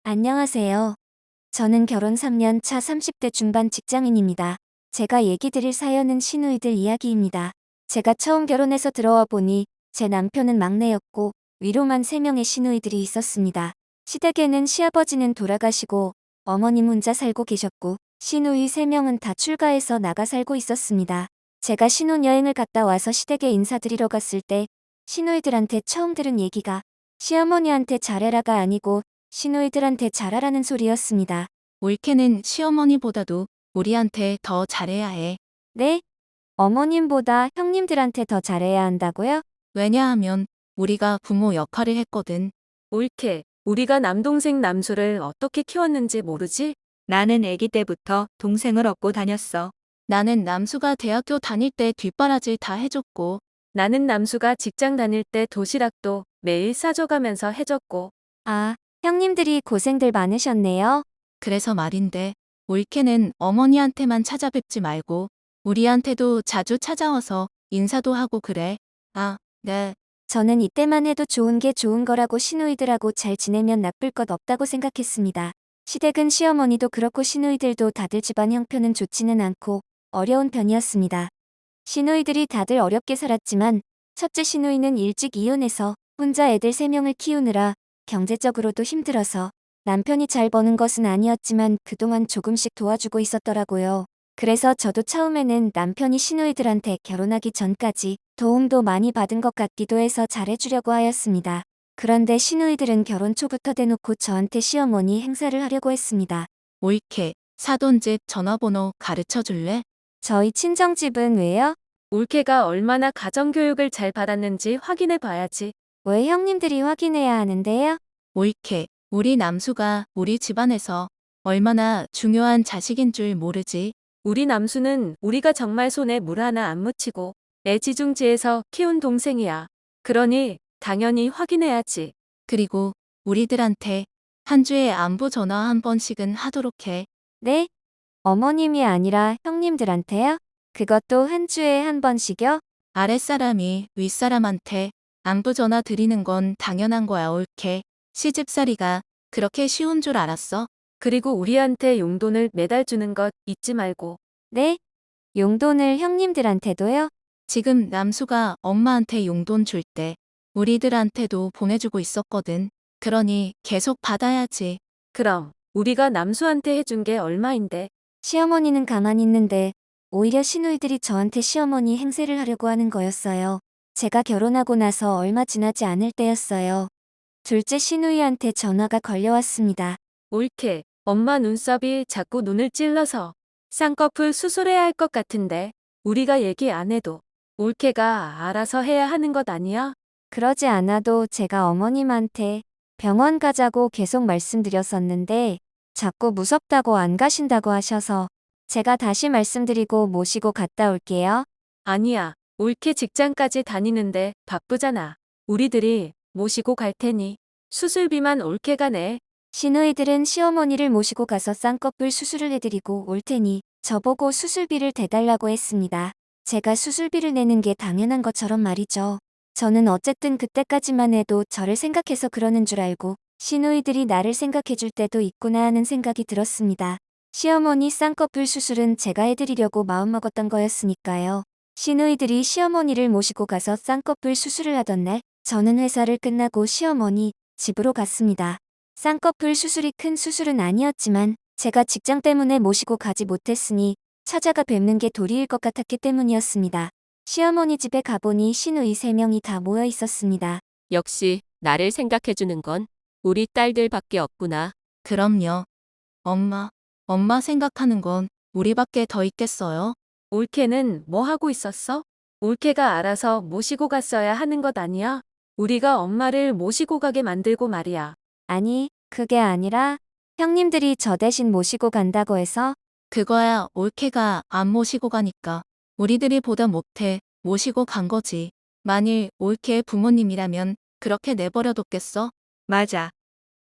안녕하세요. 저는 결혼 3년 차 30대 중반 직장인입니다. 제가 얘기 드릴 사연은 시누이들 이야기입니다. 제가 처음 결혼해서 들어와 보니 제 남편은 막내였고 위로만 3명의 시누이들이 있었습니다. 시댁에는 시아버지는 돌아가시고 어머님 혼자 살고 계셨고 시누이 3명은 다 출가해서 나가 살고 있었습니다. 제가 신혼여행을 갔다 와서 시댁에 인사드리러 갔을 때 시누이들한테 처음 들은 얘기가 시어머니한테 잘해라가 아니고 시누이들한테 잘하라는 소리였습니다. 올케는 시어머니보다도 우리한테 더 잘해야 해. 네? 어머님보다 형님들한테 더 잘해야 한다고요? 왜냐하면 우리가 부모 역할을 했거든. 올케, 우리가 남동생 남수를 어떻게 키웠는지 모르지? 나는 아기 때부터 동생을 업고 다녔어. 나는 남수가 대학교 다닐 때 뒷바라지 다 해줬고, 나는 남수가 직장 다닐 때 도시락도 매일 싸줘가면서 해줬고, 아, 형님들이 고생들 많으셨네요. 그래서 말인데, 올케는 어머니한테만 찾아뵙지 말고, 우리한테도 자주 찾아와서 인사도 하고 그래. 아, 네. 저는 이때만 해도 좋은 게 좋은 거라고 시누이들하고 잘 지내면 나쁠 것 없다고 생각했습니다. 시댁은 시어머니도 그렇고 시누이들도 다들 집안 형편은 좋지는 않고 어려운 편이었습니다. 시누이들이 다들 어렵게 살았지만 첫째 시누이는 일찍 이혼해서 혼자 애들 3명을 키우느라 경제적으로도 힘들어서 남편이 잘 버는 것은 아니었지만 그동안 조금씩 도와주고 있었더라고요. 그래서 저도 처음에는 남편이 시누이들한테 결혼하기 전까지 도움도 많이 받은 것 같기도 해서 잘해주려고 하였습니다. 그런데 시누이들은 결혼 초부터 대놓고 저한테 시어머니 행사를 하려고 했습니다. 올케, 사돈집 전화번호 가르쳐 줄래? 저희 친정집은 왜요? 올케가 얼마나 가정교육을 잘 받았는지 확인해 봐야지. 왜 형님들이 확인해야 하는데요? 올케, 우리 남수가 우리 집안에서 얼마나 중요한 자식인 줄 모르지? 우리 남수는 우리가 정말 손에 물 하나 안 묻히고 애지중지해서 키운 동생이야. 그러니 당연히 확인해야지. 그리고 우리들한테 한 주에 안부 전화 한 번씩은 하도록 해. 네? 어머님이 아니라 형님들한테요? 그것도 한 주에 한 번씩요? 아랫사람이 윗사람한테 안부 전화 드리는 건 당연한 거야, 올케. 시집살이가 그렇게 쉬운 줄 알았어? 그리고 우리한테 용돈을 매달 주는 것 잊지 말고. 네? 용돈을 형님들한테도요? 지금 남수가 엄마한테 용돈 줄 때 우리들한테도 보내주고 있었거든. 그러니 계속 받아야지. 그럼 우리가 남수한테 해준 게 얼마인데? 시어머니는 가만히 있는데 오히려 시누이들이 저한테 시어머니 행세를 하려고 하는 거였어요. 제가 결혼하고 나서 얼마 지나지 않을 때였어요. 둘째 시누이한테 전화가 걸려왔습니다. 올케, 엄마 눈썹이 자꾸 눈을 찔러서 쌍꺼풀 수술해야 할 것 같은데 우리가 얘기 안 해도 올케가 알아서 해야 하는 것 아니야? 그러지 않아도 제가 어머님한테 병원 가자고 계속 말씀드렸었는데 자꾸 무섭다고 안 가신다고 하셔서 제가 다시 말씀드리고 모시고 갔다 올게요. 아니야, 올케 직장까지 다니는데 바쁘잖아. 우리들이 모시고 갈 테니 수술비만 올케가 내. 시누이들은 시어머니를 모시고 가서 쌍꺼풀 수술을 해드리고 올 테니 저보고 수술비를 대달라고 했습니다. 제가 수술비를 내는 게 당연한 것처럼 말이죠. 저는 어쨌든 그때까지만 해도 저를 생각해서 그러는 줄 알고 시누이들이 나를 생각해 줄 때도 있구나 하는 생각이 들었습니다. 시어머니 쌍꺼풀 수술은 제가 해드리려고 마음먹었던 거였으니까요. 시누이들이 시어머니를 모시고 가서 쌍꺼풀 수술을 하던 날 저는 회사를 끝나고 시어머니 집으로 갔습니다. 쌍꺼풀 수술이 큰 수술은 아니었지만 제가 직장 때문에 모시고 가지 못했으니 찾아가 뵙는 게 도리일 것 같았기 때문이었습니다. 시어머니 집에 가보니 시누이 3명이 다 모여 있었습니다. 역시 나를 생각해주는 건 우리 딸들밖에 없구나. 그럼요. 엄마 생각하는 건 우리밖에 더 있겠어요? 올케는 뭐 하고 있었어? 올케가 알아서 모시고 갔어야 하는 것 아니야? 우리가 엄마를 모시고 가게 만들고 말이야. 아니, 그게 아니라 형님들이 저 대신 모시고 간다고 해서 그거야 올케가 안 모시고 가니까 우리들이 보다 못해 모시고 간 거지. 만일 올케의 부모님이라면 그렇게 내버려뒀겠어? 맞아.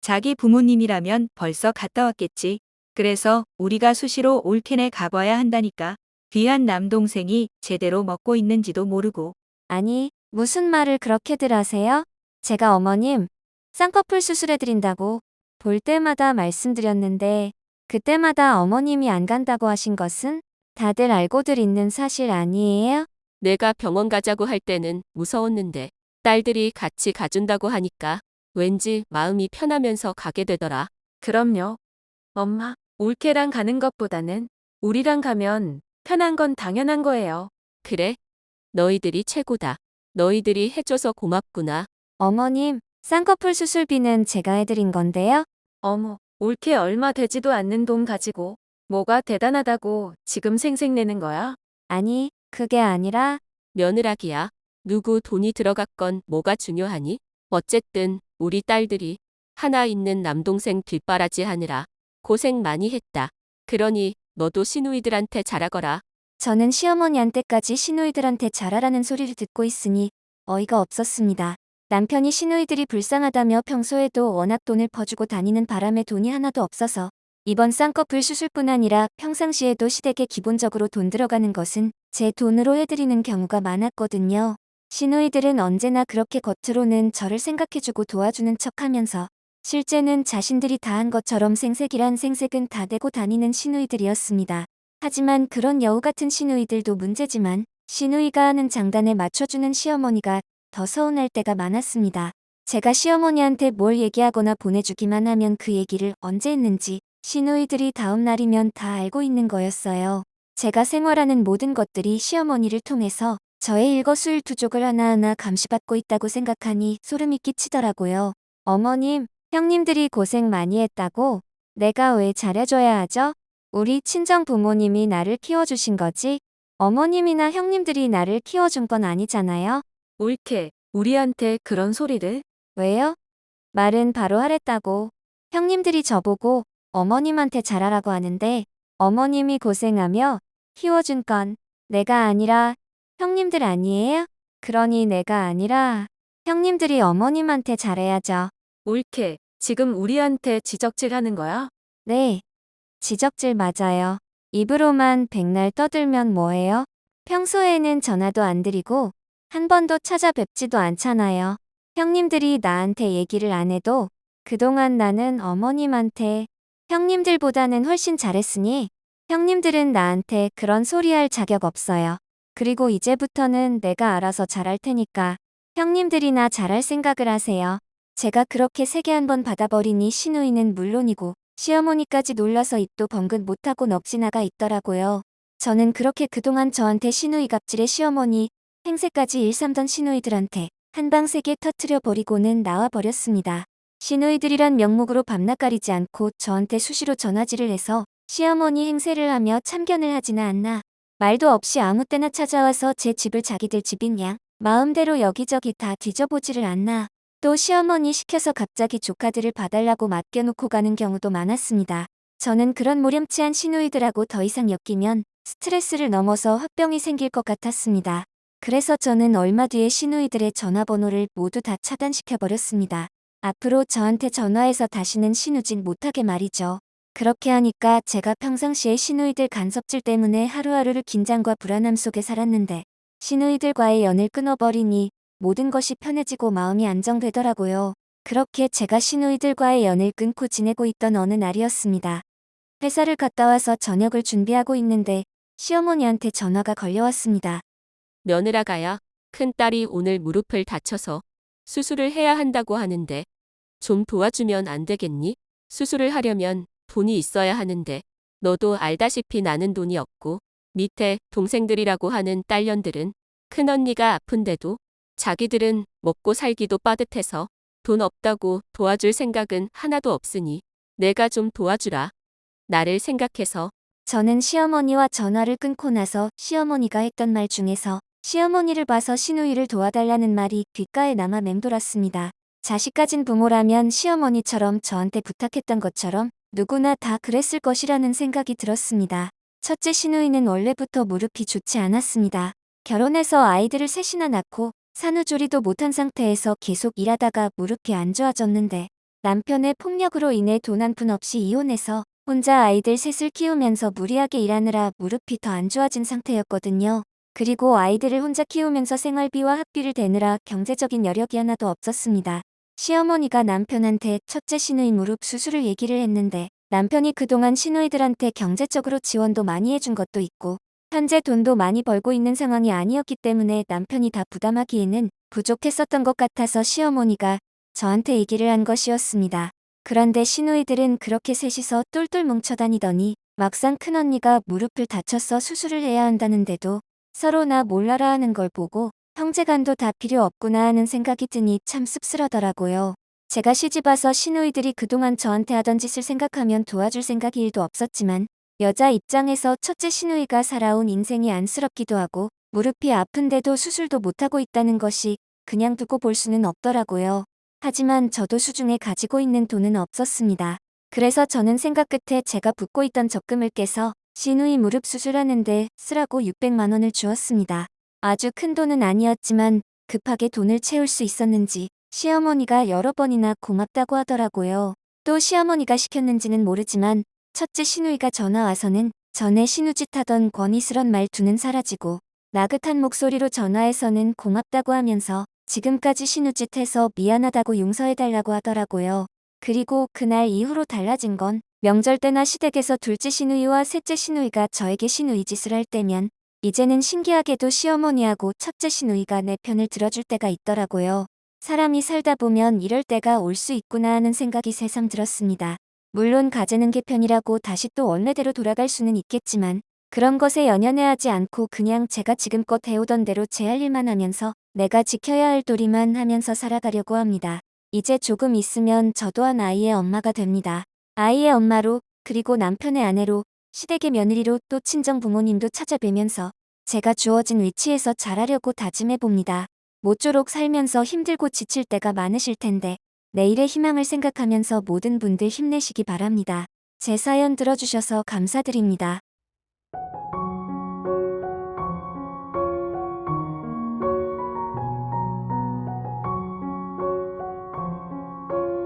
자기 부모님이라면 벌써 갔다 왔겠지. 그래서 우리가 수시로 올케네 가봐야 한다니까. 귀한 남동생이 제대로 먹고 있는지도 모르고. 아니, 무슨 말을 그렇게들 하세요? 제가 어머님 쌍꺼풀 수술해드린다고 볼 때마다 말씀드렸는데 그때마다 어머님이 안 간다고 하신 것은 다들 알고들 있는 사실 아니에요? 내가 병원 가자고 할 때는 무서웠는데 딸들이 같이 가준다고 하니까 왠지 마음이 편하면서 가게 되더라. 그럼요. 엄마, 올케랑 가는 것보다는 우리랑 가면 편한 건 당연한 거예요. 그래? 너희들이 최고다. 너희들이 해줘서 고맙구나. 어머님, 쌍꺼풀 수술비는 제가 해드린 건데요. 어머, 올케 얼마 되지도 않는 돈 가지고 뭐가 대단하다고 지금 생색내는 거야? 아니, 그게 아니라 며느라기야. 누구 돈이 들어갔건 뭐가 중요하니? 어쨌든 우리 딸들이 하나 있는 남동생 뒷바라지 하느라 고생 많이 했다. 그러니 너도 시누이들한테 잘하거라. 저는 시어머니한테까지 시누이들한테 잘하라는 소리를 듣고 있으니 어이가 없었습니다. 남편이 시누이들이 불쌍하다며 평소에도 워낙 돈을 퍼주고 다니는 바람에 돈이 하나도 없어서 이번 쌍꺼풀 수술뿐 아니라 평상시에도 시댁에 기본적으로 돈 들어가는 것은 제 돈으로 해드리는 경우가 많았거든요. 시누이들은 언제나 그렇게 겉으로는 저를 생각해주고 도와주는 척하면서 실제는 자신들이 다 한 것처럼 생색이란 생색은 다 내고 다니는 시누이들이었습니다. 하지만 그런 여우 같은 시누이들도 문제지만 시누이가 하는 장단에 맞춰주는 시어머니가 더 서운할 때가 많았습니다. 제가 시어머니한테 뭘 얘기하거나 보내주기만 하면 그 얘기를 언제 했는지 시누이들이 다음 날이면 다 알고 있는 거였어요. 제가 생활하는 모든 것들이 시어머니를 통해서 저의 일거수일투족을 하나하나 감시받고 있다고 생각하니 소름이 끼치더라고요. 어머님, 형님들이 고생 많이 했다고 내가 왜 잘해줘야 하죠? 우리 친정 부모님이 나를 키워주신 거지 어머님이나 형님들이 나를 키워준 건 아니잖아요. 올케, 우리한테 그런 소리를? 왜요? 말은 바로 하랬다고. 형님들이 저보고 어머님한테 잘하라고 하는데 어머님이 고생하며 키워준 건 내가 아니라 형님들 아니에요? 그러니 내가 아니라 형님들이 어머님한테 잘해야죠. 올케, 지금 우리한테 지적질하는 거야? 네. 지적질 맞아요. 입으로만 백날 떠들면 뭐해요? 평소에는 전화도 안 드리고 한 번도 찾아뵙지도 않잖아요. 형님들이 나한테 얘기를 안 해도 그동안 나는 어머님한테 형님들보다는 훨씬 잘했으니 형님들은 나한테 그런 소리 할 자격 없어요. 그리고 이제부터는 내가 알아서 잘할 테니까 형님들이나 잘할 생각을 하세요. 제가 그렇게 세게 한 번 받아버리니 시누이는 물론이고 시어머니까지 놀라서 입도 번긋 못하고 넋이 나가 있더라고요. 저는 그렇게 그동안 저한테 시누이 갑질의 시어머니 행세까지 일삼던 시누이들한테 한방 세게 터트려 버리고는 나와버렸습니다. 시누이들이란 명목으로 밤낮 가리지 않고 저한테 수시로 전화질을 해서 시어머니 행세를 하며 참견을 하지는 않나. 말도 없이 아무 때나 찾아와서 제 집을 자기들 집인 양 마음대로 여기저기 다 뒤져보지를 않나. 또 시어머니 시켜서 갑자기 조카들을 봐달라고 맡겨놓고 가는 경우도 많았습니다. 저는 그런 모렴치한 시누이들하고 더 이상 엮이면 스트레스를 넘어서 화병이 생길 것 같았습니다. 그래서 저는 얼마 뒤에 시누이들의 전화번호를 모두 다 차단시켜버렸습니다. 앞으로 저한테 전화해서 다시는 시누진 못하게 말이죠. 그렇게 하니까 제가 평상시에 시누이들 간섭질 때문에 하루하루를 긴장과 불안함 속에 살았는데 시누이들과의 연을 끊어버리니 모든 것이 편해지고 마음이 안정되더라고요. 그렇게 제가 시누이들과의 연을 끊고 지내고 있던 어느 날이었습니다. 회사를 갔다 와서 저녁을 준비하고 있는데 시어머니한테 전화가 걸려왔습니다. 며느라가야, 큰딸이 오늘 무릎을 다쳐서 수술을 해야 한다고 하는데 좀 도와주면 안 되겠니? 수술을 하려면 돈이 있어야 하는데 너도 알다시피 나는 돈이 없고 밑에 동생들이라고 하는 딸년들은 큰언니가 아픈데도 자기들은 먹고 살기도 빠듯해서 돈 없다고 도와줄 생각은 하나도 없으니 내가 좀 도와주라. 나를 생각해서. 저는 시어머니와 전화를 끊고 나서 시어머니가 했던 말 중에서 시어머니를 봐서 시누이를 도와달라는 말이 귓가에 남아 맴돌았습니다. 자식 가진 부모라면 시어머니처럼 저한테 부탁했던 것처럼 누구나 다 그랬을 것이라는 생각이 들었습니다. 첫째 시누이는 원래부터 무릎이 좋지 않았습니다. 결혼해서 아이들을 셋이나 낳고 산후조리도 못한 상태에서 계속 일하다가 무릎이 안 좋아졌는데 남편의 폭력으로 인해 돈 한 푼 없이 이혼해서 혼자 아이들 셋을 키우면서 무리하게 일하느라 무릎이 더 안 좋아진 상태였거든요. 그리고 아이들을 혼자 키우면서 생활비와 학비를 대느라 경제적인 여력이 하나도 없었습니다. 시어머니가 남편한테 첫째 시누이 무릎 수술을 얘기를 했는데 남편이 그동안 시누이들한테 경제적으로 지원도 많이 해준 것도 있고 현재 돈도 많이 벌고 있는 상황이 아니었기 때문에 남편이 다 부담하기에는 부족했었던 것 같아서 시어머니가 저한테 얘기를 한 것이었습니다. 그런데 시누이들은 그렇게 셋이서 똘똘 뭉쳐 다니더니 막상 큰언니가 무릎을 다쳐서 수술을 해야 한다는데도 서로 나 몰라라 하는 걸 보고 형제간도 다 필요 없구나 하는 생각이 드니 참 씁쓸하더라고요. 제가 시집와서 시누이들이 그동안 저한테 하던 짓을 생각하면 도와줄 생각이 1도 없었지만 여자 입장에서 첫째 시누이가 살아온 인생이 안쓰럽기도 하고 무릎이 아픈데도 수술도 못하고 있다는 것이 그냥 두고 볼 수는 없더라고요. 하지만 저도 수중에 가지고 있는 돈은 없었습니다. 그래서 저는 생각 끝에 제가 붓고 있던 적금을 깨서 시누이 무릎 수술하는데 쓰라고 600만 원을 주었습니다. 아주 큰 돈은 아니었지만 급하게 돈을 채울 수 있었는지 시어머니가 여러 번이나 고맙다고 하더라고요. 또 시어머니가 시켰는지는 모르지만 첫째 시누이가 전화 와서는 전에 시누짓 하던 권위스런 말투는 사라지고 나긋한 목소리로 전화해서는 고맙다고 하면서 지금까지 시누짓 해서 미안하다고 용서해달라고 하더라고요. 그리고 그날 이후로 달라진 건 명절 때나 시댁에서 둘째 시누이와 셋째 시누이가 저에게 시누이 짓을 할 때면 이제는 신기하게도 시어머니하고 첫째 시누이가 내 편을 들어줄 때가 있더라고요. 사람이 살다 보면 이럴 때가 올 수 있구나 하는 생각이 새삼 들었습니다. 물론 가재는 개편이라고 다시 또 원래대로 돌아갈 수는 있겠지만 그런 것에 연연해하지 않고 그냥 제가 지금껏 해오던 대로 제 할 일만 하면서 내가 지켜야 할 도리만 하면서 살아가려고 합니다. 이제 조금 있으면 저도 한 아이의 엄마가 됩니다. 아이의 엄마로 그리고 남편의 아내로 시댁의 며느리로 또 친정 부모님도 찾아뵈면서 제가 주어진 위치에서 잘하려고 다짐해봅니다. 모쪼록 살면서 힘들고 지칠 때가 많으실 텐데 내일의 희망을 생각하면서 모든 분들 힘내시기 바랍니다. 제 사연 들어주셔서 감사드립니다.